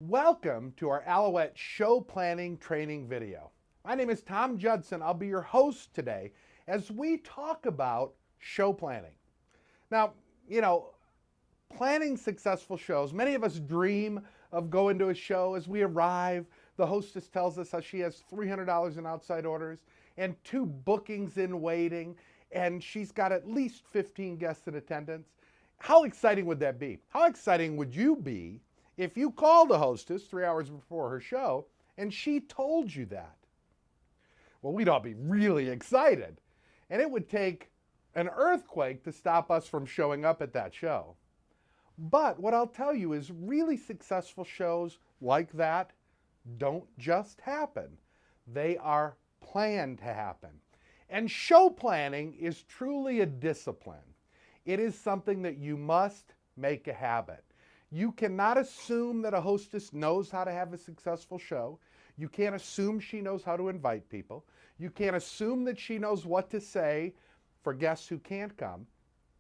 Welcome to our Alouette show planning training video. My name is Tom Judson. I'll be your host today as we talk about show planning. Now, planning successful shows, many of us dream of going to a show. As we arrive, the hostess tells us how she has $300 in outside orders and 2 bookings in waiting, and she's got at least 15 guests in attendance. How exciting would that be? How exciting would you be if you called the hostess 3 hours before her show and she told you that? Well, we'd all be really excited. And it would take an earthquake to stop us from showing up at that show. But what I'll tell you is really successful shows like that don't just happen. They are planned to happen. And show planning is truly a discipline. It is something that you must make a habit. You cannot assume that a hostess knows how to have a successful show. You can't assume she knows how to invite people. You can't assume that she knows what to say for guests who can't come.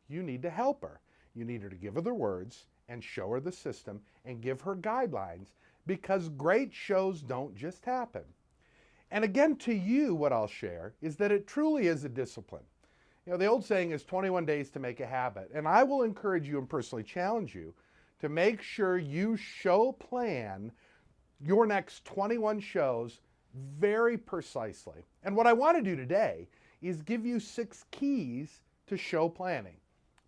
You need to help her. You need her to give her the words and show her the system and give her guidelines, because great shows don't just happen. And again, to you, what I'll share is that it truly is a discipline. The old saying is 21 days to make a habit. And I will encourage you and personally challenge you to make sure you show plan your next 21 shows very precisely. And what I want to do today is give you 6 keys to show planning.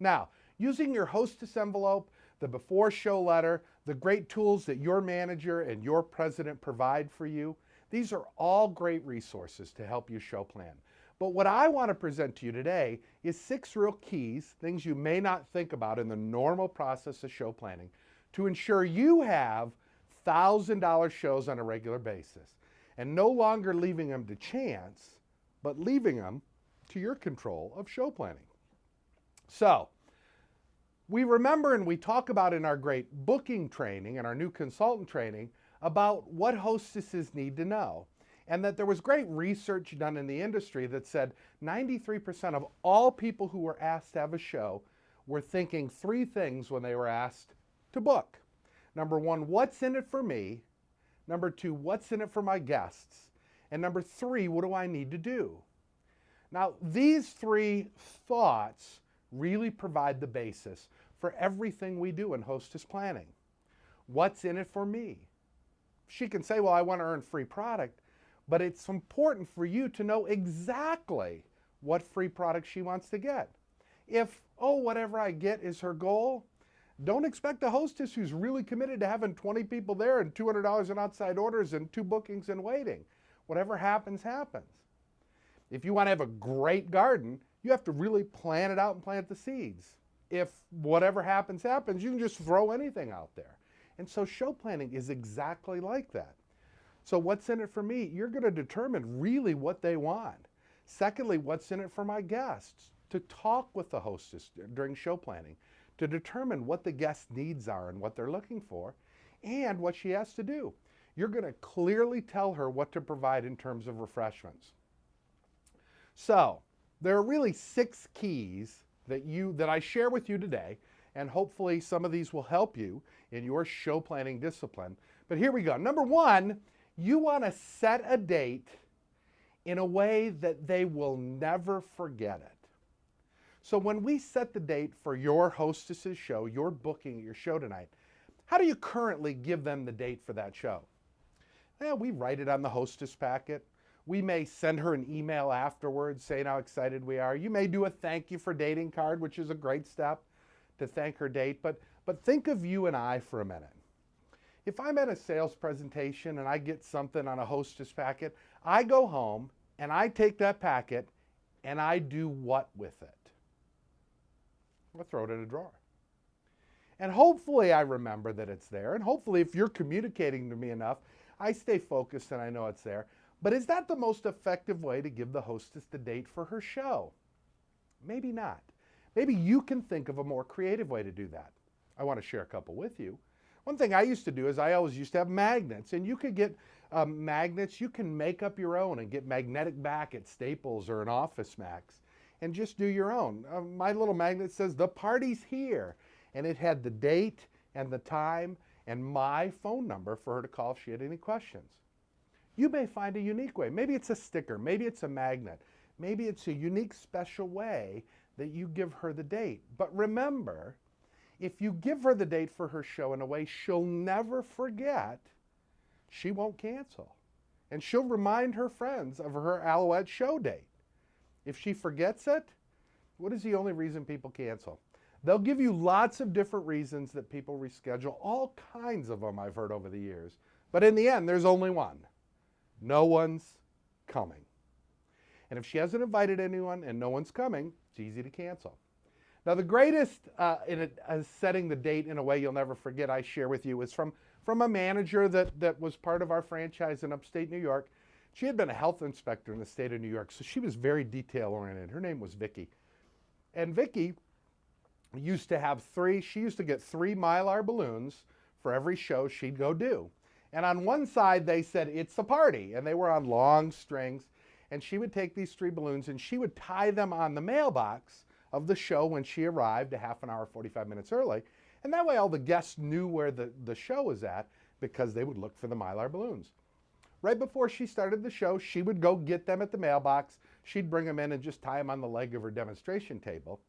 Now, using your hostess envelope, the before show letter, the great tools that your manager and your president provide for you, these are all great resources to help you show plan. But what I want to present to you today is 6 real keys, things you may not think about in the normal process of show planning, to ensure you have $1,000 shows on a regular basis, and no longer leaving them to chance, but leaving them to your control of show planning. So, we remember and we talk about in our great booking training and our new consultant training about what hostesses need to know. And that there was great research done in the industry that said 93% of all people who were asked to have a show were thinking 3 things when they were asked to book. Number 1, what's in it for me? Number 2, what's in it for my guests? And number 3, what do I need to do? Now, these 3 thoughts really provide the basis for everything we do in hostess planning. What's in it for me? She can say, well, I want to earn free product. But it's important for you to know exactly what free product she wants to get. If, whatever I get is her goal, don't expect a hostess who's really committed to having 20 people there and $200 in outside orders and 2 bookings in waiting. Whatever happens, happens. If you want to have a great garden, you have to really plan it out and plant the seeds. If whatever happens, happens, you can just throw anything out there. And so show planning is exactly like that. So what's in it for me? You're going to determine really what they want. Secondly, what's in it for my guests? To talk with the hostess during show planning, to determine what the guest needs are and what they're looking for, and what she has to do. You're going to clearly tell her what to provide in terms of refreshments. So there are really 6 keys that I share with you today, and hopefully some of these will help you in your show planning discipline. But here we go. Number 1, you want to set a date in a way that they will never forget it. So when we set the date for your hostess's show, your booking at your show tonight, how do you currently give them the date for that show? We write it on the hostess packet. We may send her an email afterwards saying how excited we are. You may do a thank you for dating card, which is a great step to thank her date. But think of you and I for a minute. If I'm at a sales presentation and I get something on a hostess packet, I go home and I take that packet and I do what with it? I'll throw it in a drawer. And hopefully I remember that it's there. And hopefully if you're communicating to me enough, I stay focused and I know it's there. But is that the most effective way to give the hostess the date for her show? Maybe not. Maybe you can think of a more creative way to do that. I want to share a couple with you. One thing I used to do is I always used to have magnets, and you could get magnets. You can make up your own and get magnetic back at Staples or an Office Max and just do your own. My little magnet says, "The party's here," and it had the date and the time and my phone number for her to call if she had any questions. You may find a unique way. Maybe it's a sticker, maybe it's a magnet, maybe it's a unique special way that you give her the date. But remember, if you give her the date for her show in a way she'll never forget, she won't cancel. And she'll remind her friends of her Alouette show date. If she forgets it, what is the only reason people cancel? They'll give you lots of different reasons that people reschedule, all kinds of them I've heard over the years. But in the end, there's only one. No one's coming. And if she hasn't invited anyone and no one's coming, it's easy to cancel. Now, the greatest in setting the date in a way you'll never forget I share with you is from a manager that was part of our franchise in upstate New York. She had been a health inspector in the state of New York, so she was very detail-oriented. Her name was Vicki. And Vicki used to have she used to get 3 Mylar balloons for every show she'd go do. And on one side, they said, "It's a party," and they were on long strings. And she would take these 3 balloons and she would tie them on the mailbox of the show when she arrived a half an hour, 45 minutes early. And that way all the guests knew where the show was at because they would look for the Mylar balloons. Right before she started the show, she would go get them at the mailbox. She'd bring them in and just tie them on the leg of her demonstration table.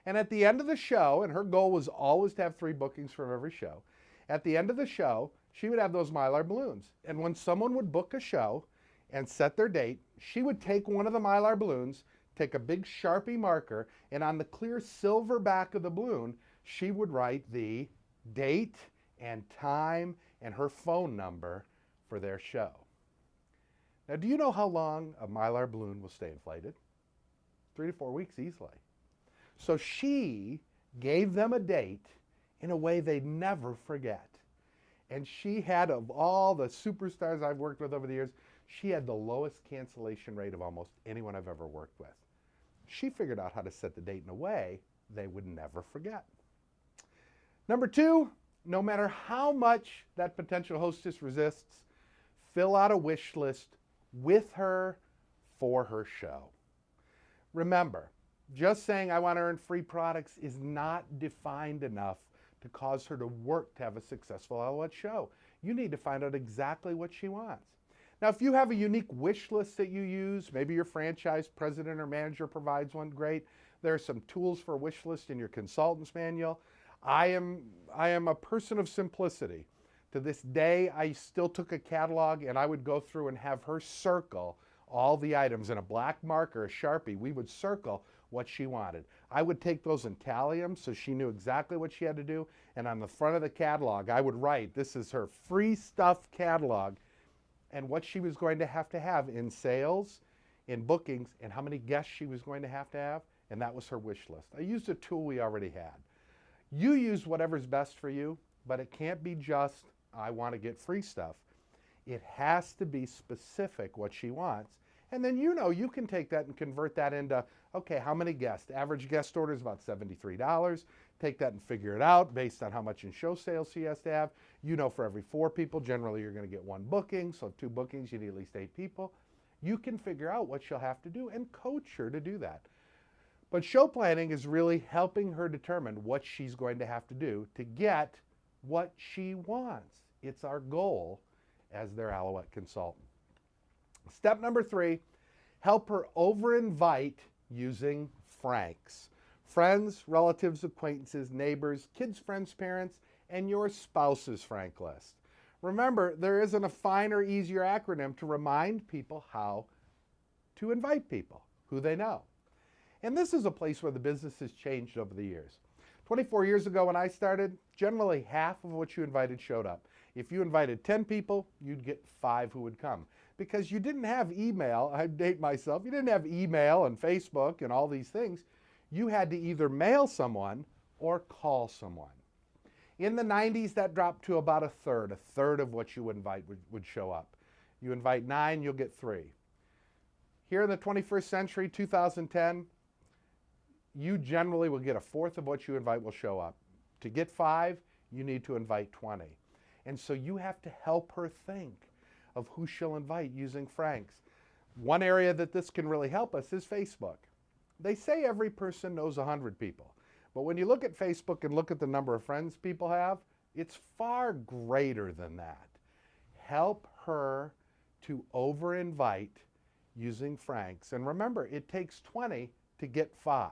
And at the end of the show, and her goal was always to have 3 bookings from every show, at the end of the show, she would have those Mylar balloons. And when someone would book a show and set their date, she would take one of the Mylar balloons, take a big Sharpie marker, and on the clear silver back of the balloon, she would write the date and time and her phone number for their show. Now, do you know how long a Mylar balloon will stay inflated? 3 to 4 weeks easily. So she gave them a date in a way they'd never forget. And she had, of all the superstars I've worked with over the years, she had the lowest cancellation rate of almost anyone I've ever worked with. She figured out how to set the date in a way they would never forget. Number 2, no matter how much that potential hostess resists, fill out a wish list with her for her show. Remember, just saying I want to earn free products is not defined enough to cause her to work to have a successful Alouette show. You need to find out exactly what she wants. Now, if you have a unique wish list that you use, maybe your franchise president or manager provides one, great. There are some tools for a wish list in your consultant's manual. I am a person of simplicity. To this day, I still took a catalog and I would go through and have her circle all the items in a black marker, a Sharpie. We would circle what she wanted. I would take those and tally them so she knew exactly what she had to do. And on the front of the catalog, I would write, this is her free stuff catalog, and what she was going to have in sales, in bookings, and how many guests she was going to have, and that was her wish list. I used a tool we already had. You use whatever's best for you, but it can't be just, I want to get free stuff. It has to be specific what she wants. And then you can take that and convert that into, okay, how many guests? Average guest order is about $73. Take that and figure it out based on how much in show sales she has to have. For every 4 people, generally you're going to get 1 booking. So 2 bookings, you need at least 8 people. You can figure out what she'll have to do and coach her to do that. But show planning is really helping her determine what she's going to have to do to get what she wants. It's our goal as their Alouette consultant. Step number 3, help her over-invite using Franks. Friends, relatives, acquaintances, neighbors, kids, friends, parents, and your spouse's Frank list. Remember, there isn't a finer, easier acronym to remind people how to invite people, who they know. And this is a place where the business has changed over the years. 24 years ago when I started, generally half of what you invited showed up. If you invited 10 people, you'd get 5 who would come. Because you didn't have email, I date myself, you didn't have email and Facebook and all these things. You had to either mail someone or call someone. In the 90s, that dropped to about a third. A third of what you would invite would show up. You invite 9, you'll get 3. Here in the 21st century, 2010, you generally will get a fourth of what you invite will show up. To get 5, you need to invite 20. And so you have to help her think of who she'll invite using Franks. One area that this can really help us is Facebook. They say every person knows 100 people. But when you look at Facebook and look at the number of friends people have, It's far greater than that. Help her to over invite using Frank's. And remember, it takes 20 to get 5.